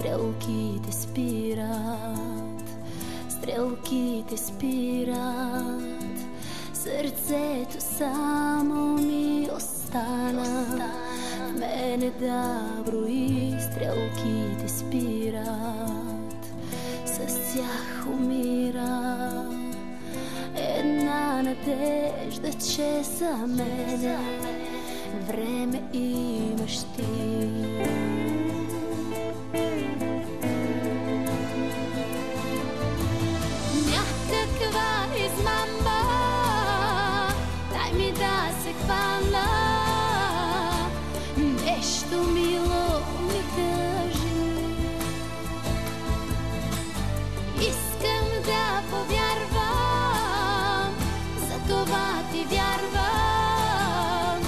Стрелките спират, стрелките спират, сърцето само ми остана в мене да брои. Стрелките спират, с тях умира една надежда, че за мене време имаш ти. Някаква измама, дай ми да се хвана, нещо мило ми кажи. Искам да повярвам, затова ти вярвам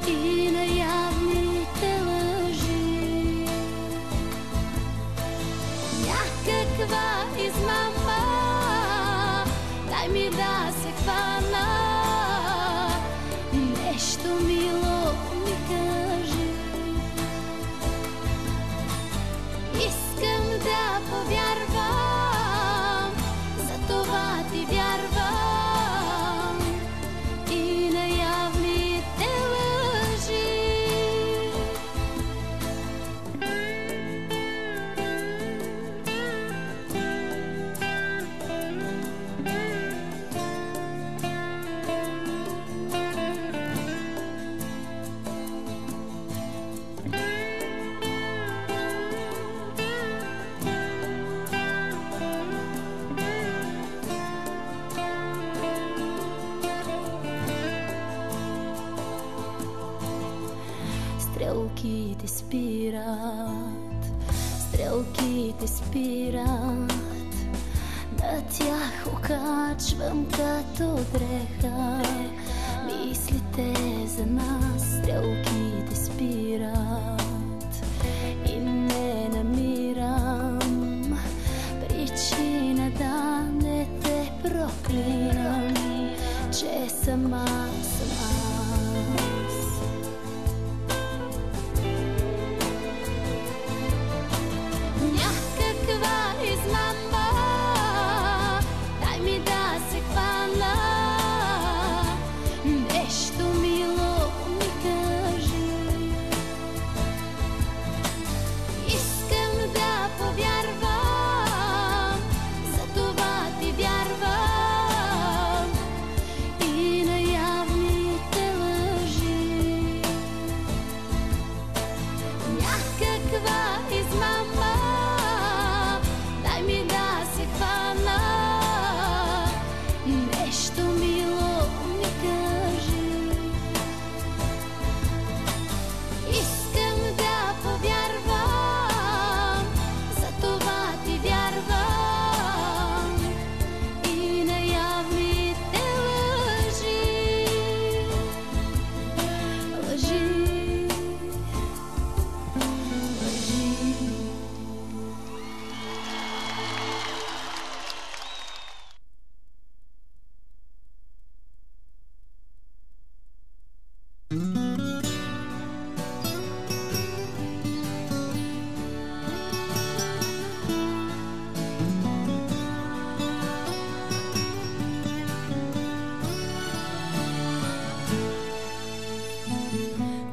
и на явните лъжи. Някаква измама, дай ми да се хвана, нещо мило ми кажи. Искам да повярвам, затова ти вярвам и на явните лъжи. Стрелките спират, стрелките спират, на тях окачвам като дреха мислите за нас. Стрелките спират и не намирам причина да не те проклинам, че сама съм аз. Някаква измама, дай ми да се хвана, нещо мило ми кажи. Искам да повярвам, затова ти вярвам и на явните лъжи. Някаква измама, дай ми да се хвана, нещо мило ми кажи. Искам да повярвам, затова ти вярвам и на явните лъжи. Лъжи, лъжи.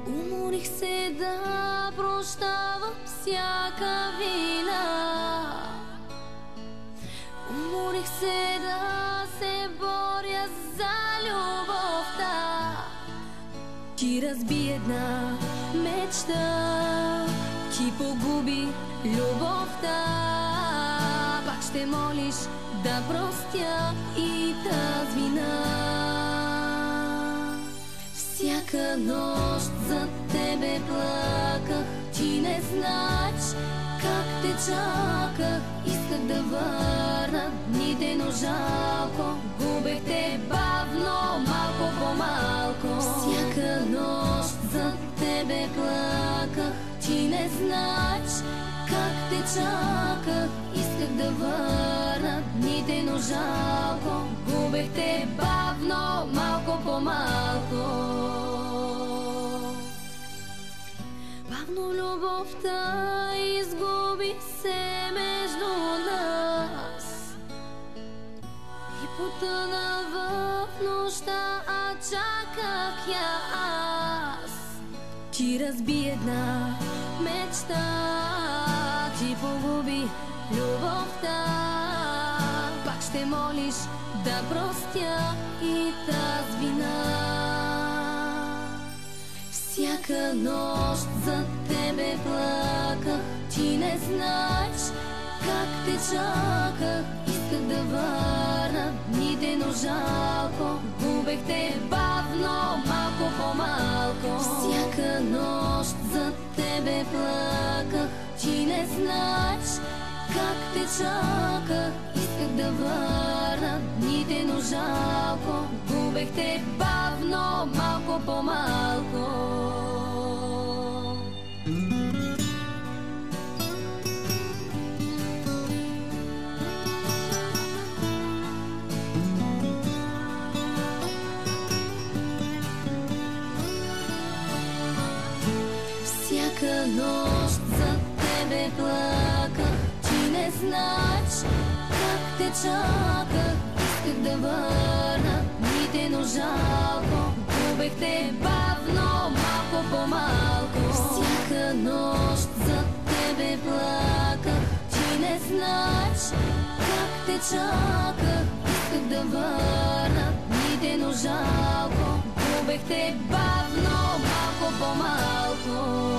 Уморих се да прощавам всяка вина, уморих се да се боря за любовта. Ти разби една мечта, ти погуби любовта. Пак ще молиш да простя и тази вина. Всяка нощ за тебе плаках, ти не знаеш как те чаках. Исках да върна дните, но жалко, губех те бавно, малко по малко. Всяка нощ за тебе плаках, ти не знаеш как те чаках. Исках да върна дните, но жалко, губех те бавно, малко по малко. Но любовта изгуби се между нас и потъна в нощта, а чаках я аз. Ти разби една мечта, ти погуби любовта. Пак ще молиш да простя и тази вина. Всяка нощ за тебе плаках, ти не знаеш как те чаках. Исках да върна дните, но жалко, губех те бавно, малко по малко. Всяка нощ за тебе плаках, ти не знаеш как те чаках. Исках да върна дните, но жалко, губех те бавно, малко по малко. Всяка нощ за тебе плаках, ти не знаеш как те чаках. Исках да върна дните, но жалко, губех те бавно, малко по малко. Всяка нощ за тебе плаках, ти не знаеш как те чаках. Исках да върна дните, но жалко, губех те бавно, малко по малко.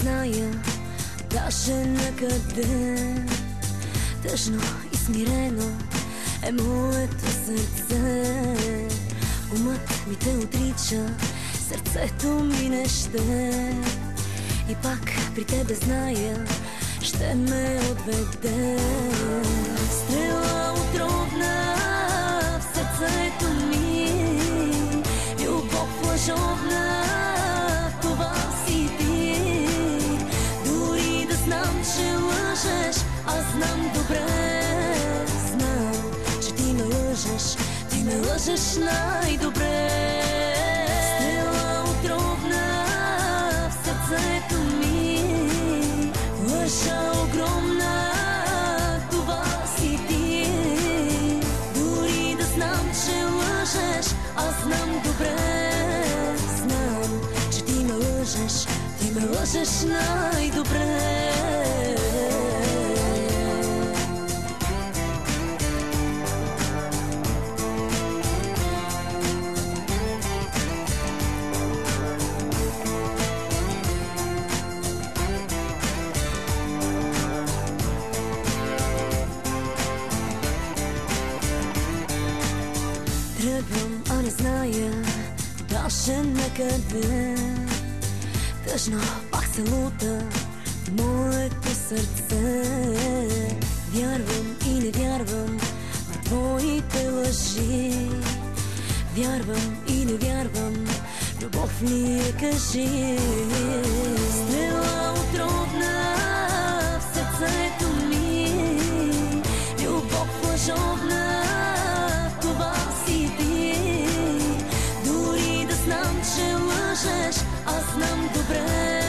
зная даже накъде. Тъжно и смирено е моето сърце. Умът ми те отрича, сърцето ми не ще. И пак при тебе зная, ще ме отведе. Стрела отровна в сърцето ми, любов лъжовна, това си ти. Дори да знам, че лъжеш, аз знам добре. Знам, че ти ме лъжеш, ти ме лъжеш най-добре. Стрела отровна в сърцето ми, лъжа огромна, това си ти. Дори да знам, че лъжеш, аз знам добре. Знам, че ти ме лъжеш, ти ме лъжеш най-добре. Тръгвам, а не зная даже накъде. Тъжно пак се лута моето сърце. Вярвам и не вярвам в твоите лъжи. Вярвам и не вярвам, любов ли е, кажи. Стрела отровна в сърцето ми, любов лъжовна, това си ти. Дори да знам, че лъжеш, аз знам добре.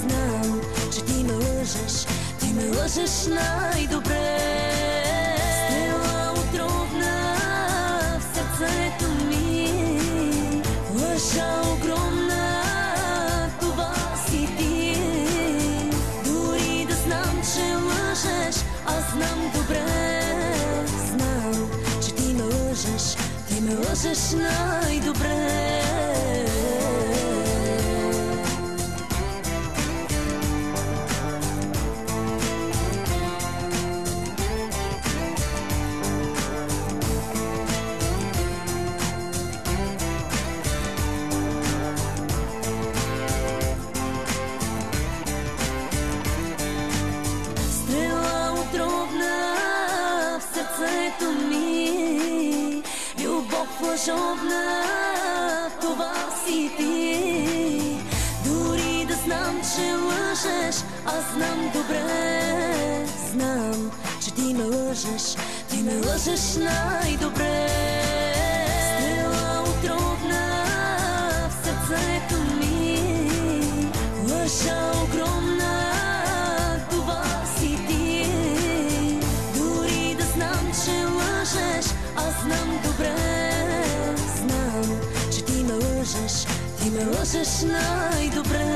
Знам, че ти ме лъжеш, ти ме лъжеш най-добре. Стрела отровна в сърцето ми, лъжа огромна, това си ти. Дори да знам, че лъжеш, аз знам добре. Знам, че ти ме лъжеш, ти ме лъжеш най-добре. Стрела отровна в сърцето ми, любов лъжовна, това си ти. Дори да знам, че лъжеш, аз знам добре. Знам, че ти ме лъжеш, ти ме лъжеш най-добре. Стрела отровна в сърцето ми, лъжа огромна, това си ти. Дори да знам, че лъжеш, аз знам добре. Знам, че ти ме лъжеш, ти ме лъжеш най-добре.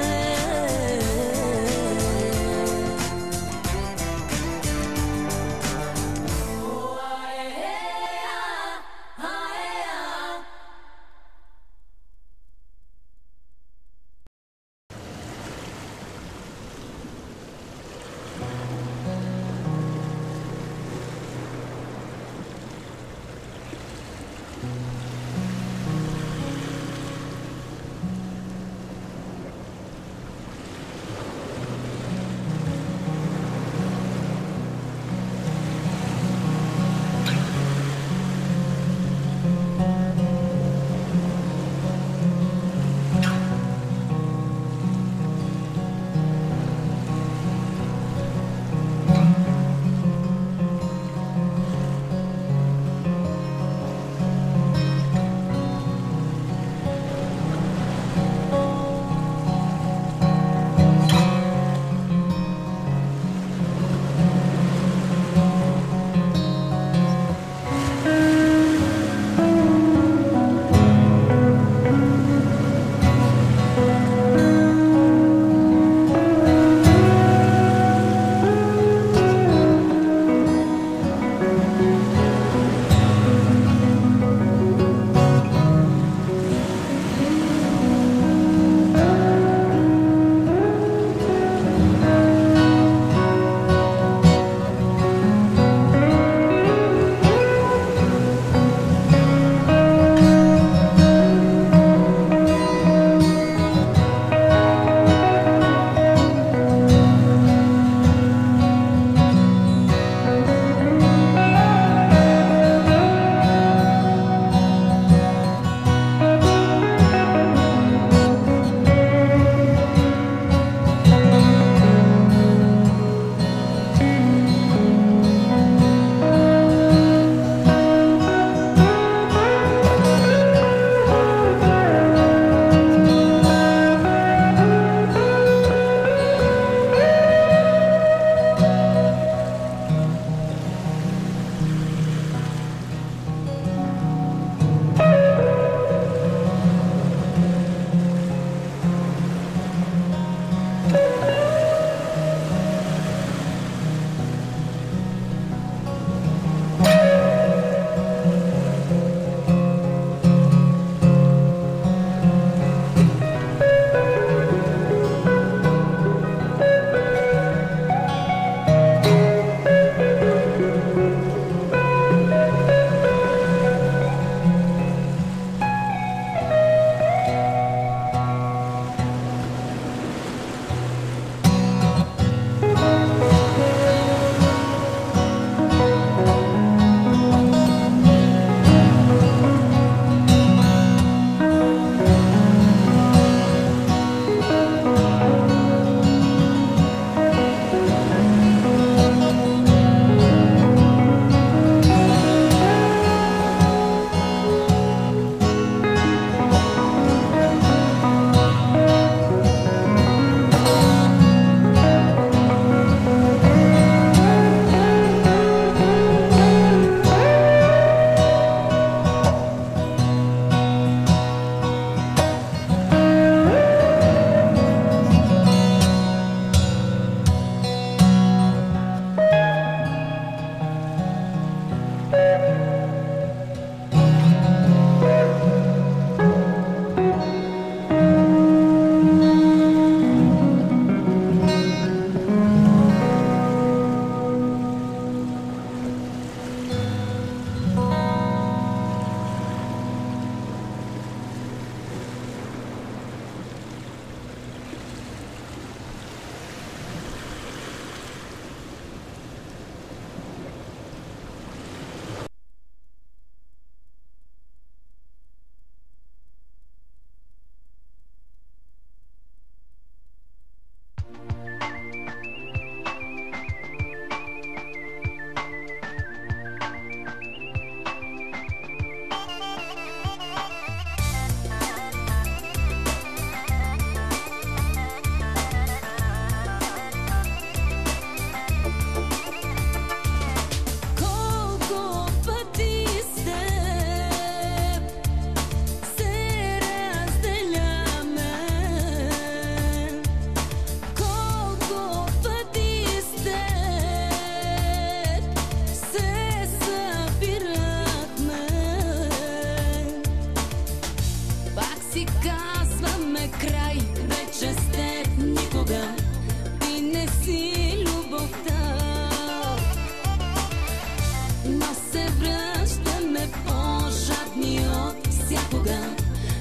се връщаме по-жадни от всякога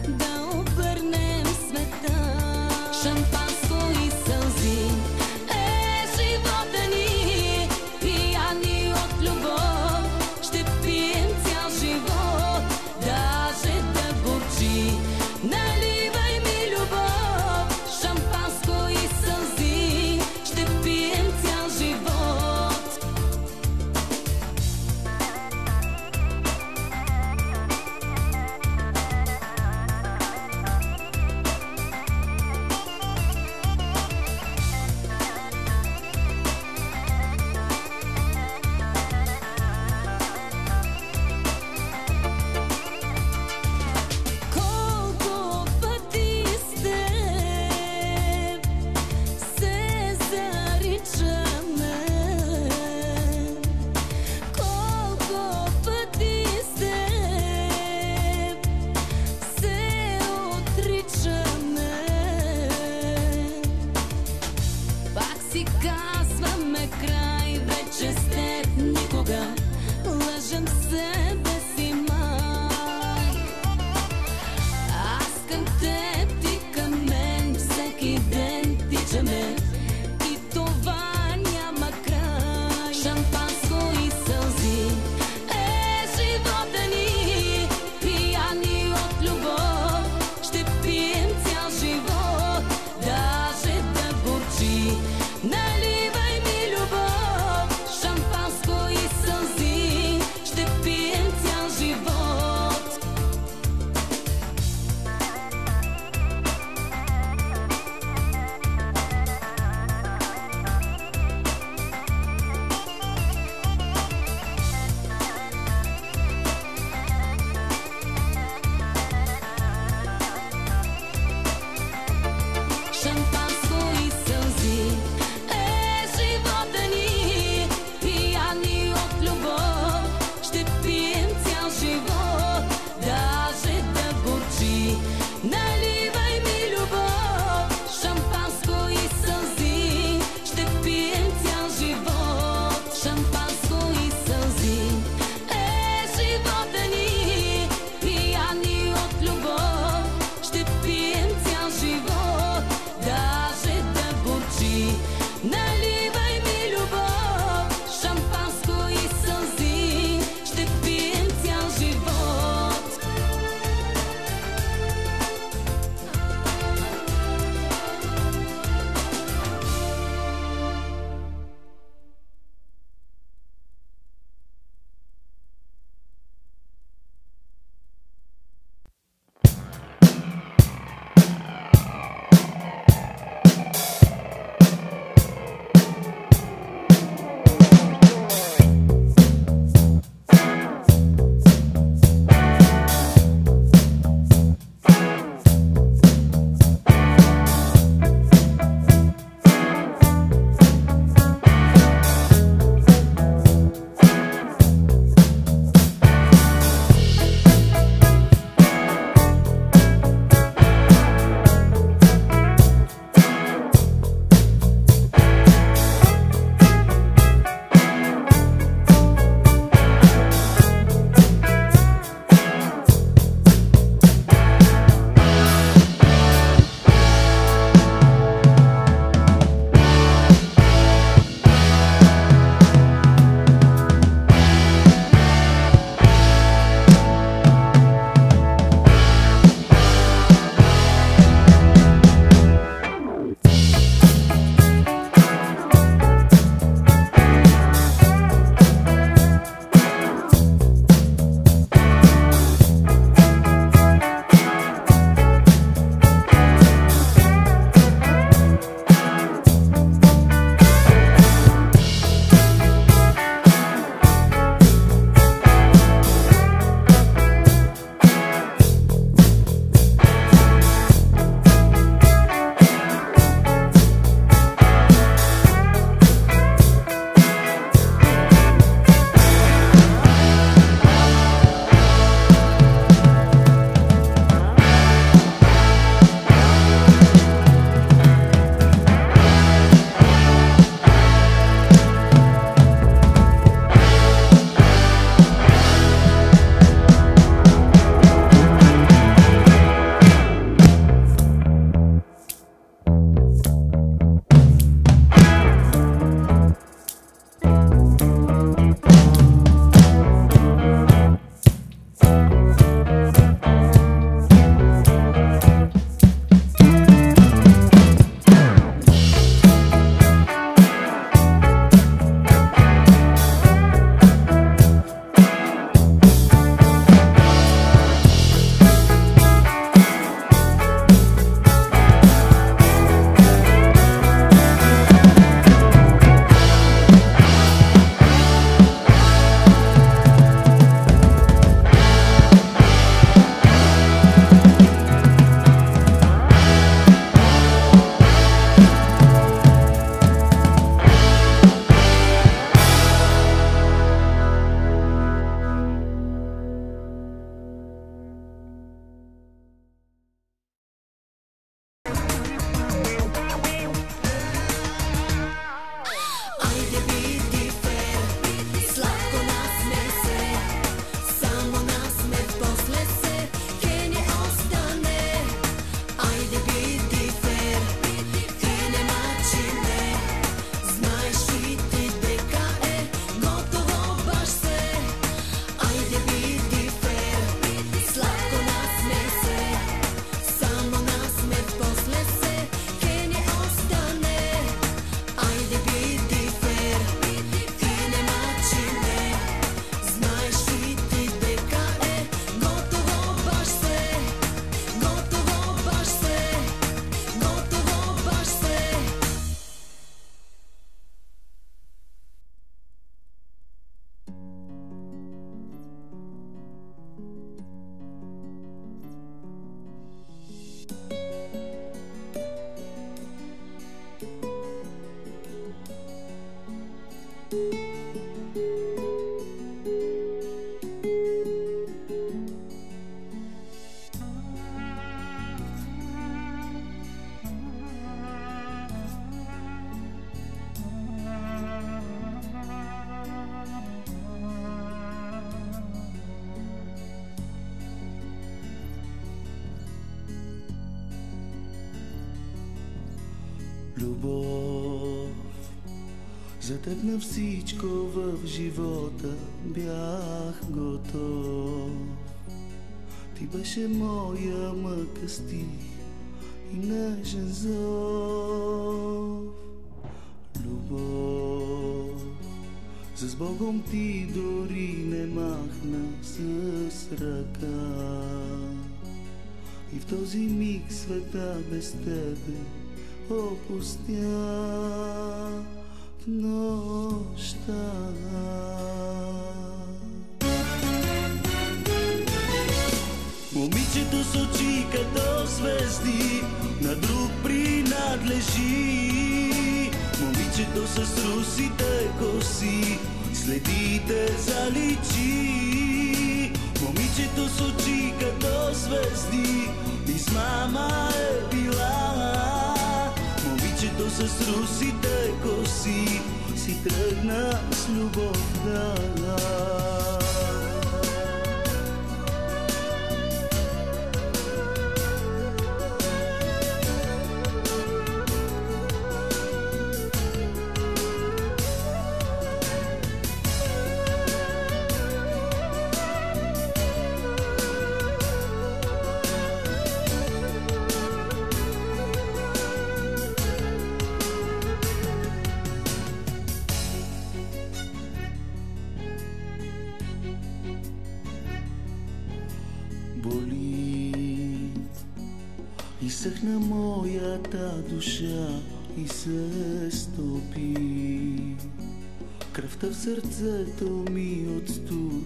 да обърнем света. Шампанско и сълзи е живота ни, пияни от любов, ще пием цял живот, даже да горчи. Наливай ми любов, шампанско и сълзи, ще пием цял живот. Колко пъти с теб се заричаме, колко пъти с теб се отричаме, пак си казваме край, вече с теб никога, лъжем себе си май. Аз към теб, ти към мен, всеки ден тичаме и това няма край. Шампанско и сълзи е живота ни, пияни от любов, ще пием цял живот, даже да горчи. Наливай ми любов, шампанско и сълзи, ще пием За теб на всичко в живота бях готов. Ти беше моя мъка, стих и нежен зов. Любов, с Богом ти дори не махна с ръка. И в този миг света без тебе опустя в нощта. Момичето с очи като звезди на друг принадлежи. Момичето с русите коси следите заличи. Момичето с очи като звезди измама е била. Момичето с русите коси си тръгна с любовта. Боли, изсъхна моята душа и се стопи. Кръвта в сърцето ми от студ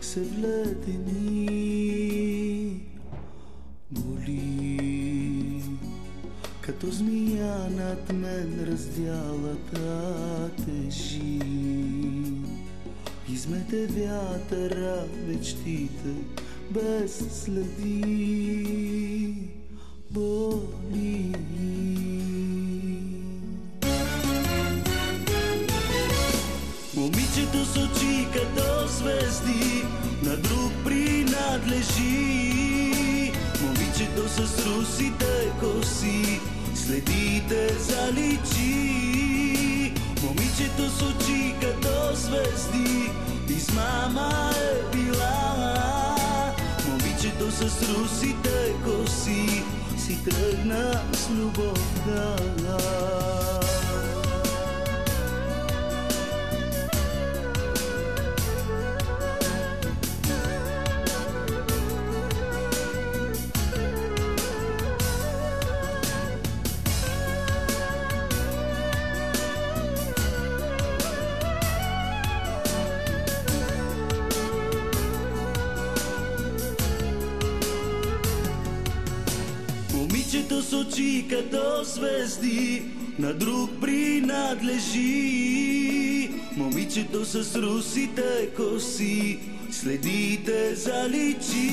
се вледени. Боли, като змия над мен раздялата тежи. Измете вятъра мечтите без следи. Боли. Момичето с очи като звезди на друг принадлежи. Момичето с русите коси следите заличи. Момичето с очи като звезди измама е била. Момичето с русите коси си тръгна с любовта. Момичето с очи като звезди на друг принадлежи. Момичето с русите коси следите заличи.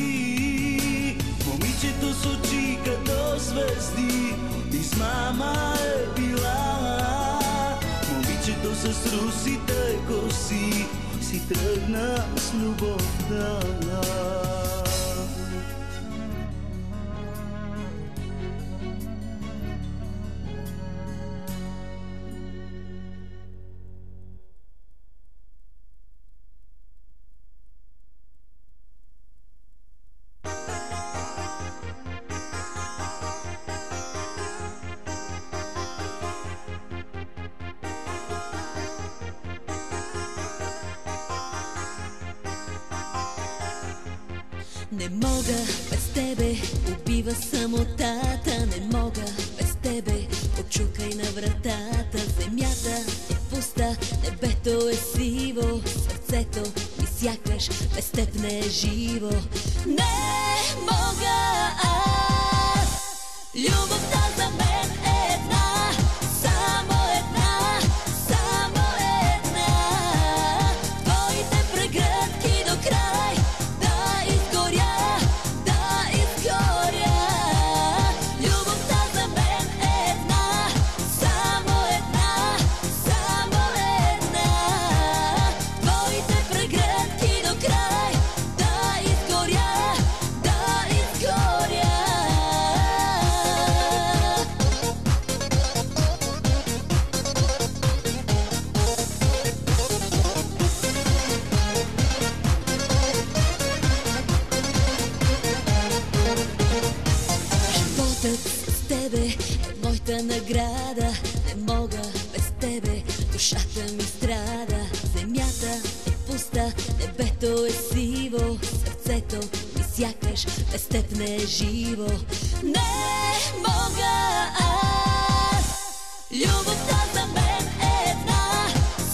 Момичето с очи като звезди измама е била. Момичето с русите коси си тръгна с любовта. Не мога без тебе, убива самотата. Не мога без тебе, почукай на вратата. Земята е пуста, небето е сиво. Сърцето ми сякаш без теб не е живо. Не мога аз. Любовта за мен е една, само една, само една. Твоите прегръдки до край да изгоря, да изгоря. Любовта за мен е една, само една, само една. Твоите прегръдки до край да изгоря, да изгоря. награда. Не мога без тебе, душата ми страда. Земята е пуста, небето е сиво, сърцето ми сякаш без теб не е живо. Не мога аз, любовта за мен е една,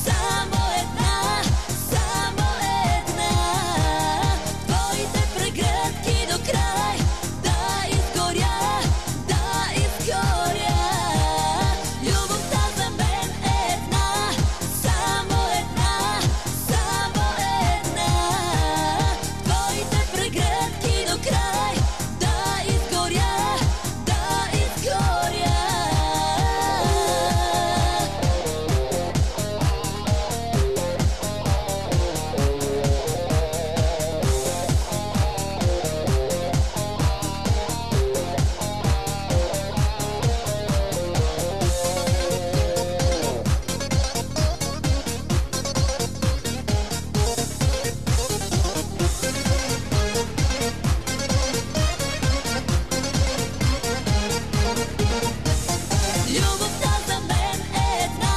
само една, само една. Твоите прегръдки до край, да изгоря, да изгоря. Любовта за мен е една, само една, само една. Твоите прегръдки до край, да изгоря, да изгоря. Любовта за мен е една,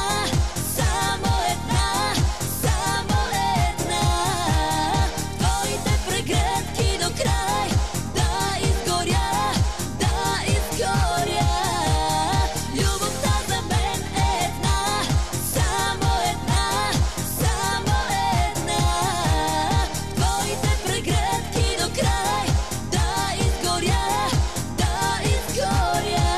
само една, само една. Твоите прегръдки до край, да изгоря, да изгоря. Любовта за мен е една, само една, само една. Твоите прегръдки до край, да изгоря, да изгоря.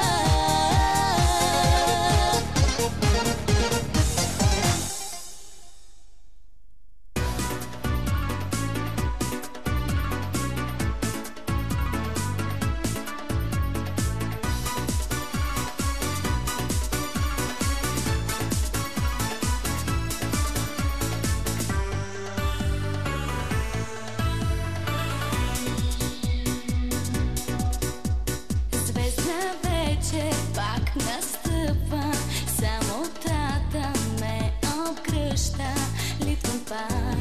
Звездна вечер пак настъпва, самотата ме обгръща, литвам пак